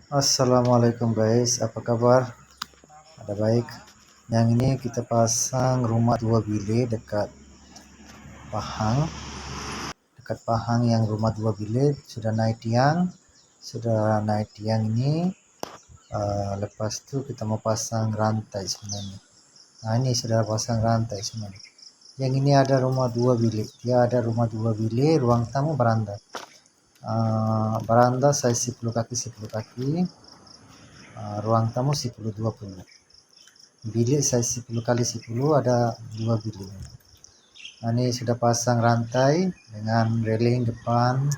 Assalamualaikum guys, apa kabar? Ada baik. Yang ini kita pasang rumah 2 bilik Pahang, dekat Pahang yang rumah 2 bilik sudah naik tiang ini. Lepas itu kita mau pasang rantai sebenarnya. Nah ini sudah pasang rantai sebenarnya. Yang ini ada rumah 2 bilik, dia ada rumah 2 bilik, ruang tamu beranda. Beranda size 10 kaki 10 kaki. Ruang tamu 10 20. Bilik size 10 kali 10 ada 2 bilik. Nah, ini sudah pasang rantai dengan railing depan.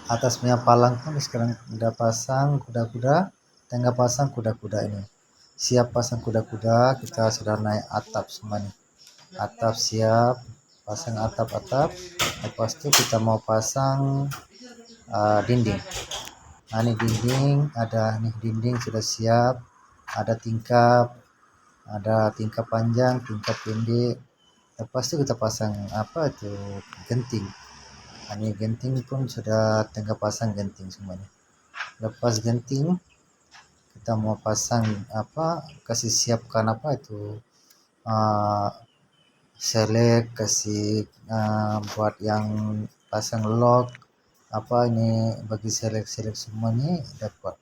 Atasnya palang pun sekarang sudah pasang kuda-kuda. Tengah pasang kuda-kuda ini. Siap pasang kuda-kuda, kita sudah naik atap semua nih. Atap siap, pasang atap-atap. Lepas itu kita mau pasang dinding. Nah, ini dinding sudah siap. Ada tingkap panjang, tingkap pendek. Lepas itu kita pasang genting. Ini genting pun sudah tengah pasang genting semuanya. Lepas genting kita mau pasang kasih siapkan selek, kasih buat yang pasang lock ini bagi selek semua ini dapat.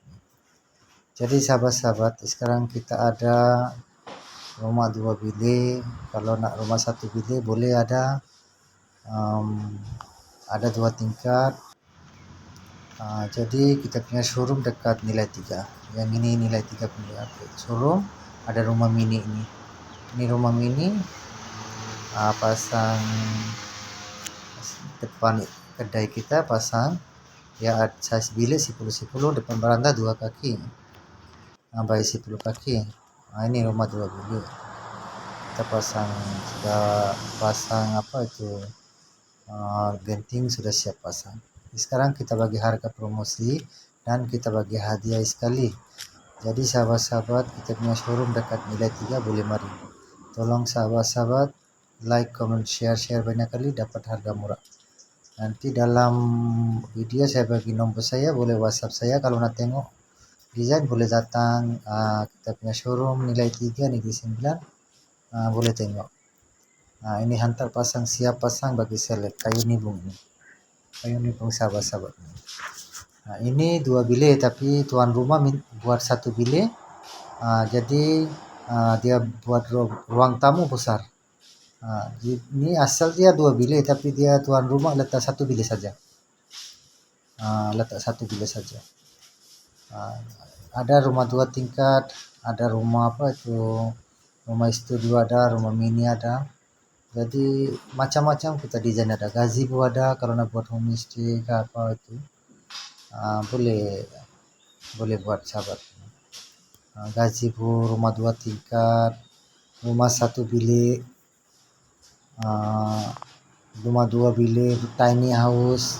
Jadi sahabat-sahabat, sekarang kita ada rumah 2 bilik. Kalau nak rumah 1 bilik boleh ada 2 tingkat. Jadi kita punya showroom dekat nilai 3. Yang ini nilai 3 punya showroom. Ada rumah mini ini. Ini rumah mini, pasang depan kedai kita pasang. Ya, size bilik 10-10, depan beranda 2 kaki. Baik 10 kaki. Ini rumah 2 bilik. Kita sudah pasang genting, sudah siap pasang. Sekarang kita bagi harga promosi dan kita bagi hadiah sekali. Jadi sahabat-sahabat, kita punya showroom dekat nilai 3 boleh mari. Tolong sahabat-sahabat like, comment, share banyak kali dapat harga murah. Nanti dalam video saya bagi nomor saya, boleh WhatsApp saya. Kalau nak tengok desain boleh datang. Kita punya showroom nilai 3 Negeri 9. Boleh tengok. Ini hantar pasang, siap pasang bagi selek kayu nibung ini. Kayu nibung sahabat-sahabat. Ini 2 bilik tapi tuan rumah buat 1 bilik. Jadi dia buat ruang tamu besar. Ini asal dia 2 bilik tapi dia tuan rumah letak 1 bilik saja. Ada rumah 2 tingkat, ada rumah rumah studio ada, rumah mini ada. Jadi macam-macam kita desain ada. Gazebo ada kalau nak buat homestay boleh buat sahabat. Gazebo, rumah 2 tingkat, rumah 1 bilik, rumah 2 bilik, tiny house.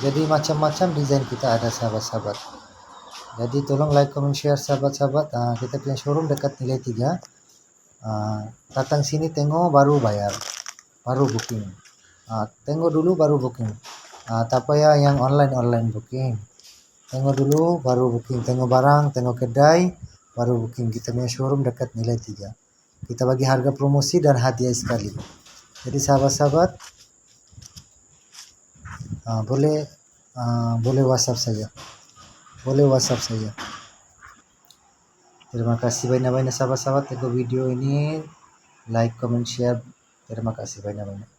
Jadi macam-macam desain kita ada sahabat-sahabat. Jadi tolong like, comment, share sahabat-sahabat. Kita punya showroom dekat nilai 3. Datang sini tengok baru bayar, baru booking. Tengok dulu baru booking. Tak payah yang online booking. Tengok dulu baru booking. Tengok barang, tengok kedai baru booking. Kita punya showroom dekat nilai 3. Kita bagi harga promosi dan hadiah sekali. Jadi sahabat-sahabat boleh WhatsApp saya. Terima kasih banyak-banyak sahabat-sahabat tengok video ini. Like, comment, share. Terima kasih banyak-banyak.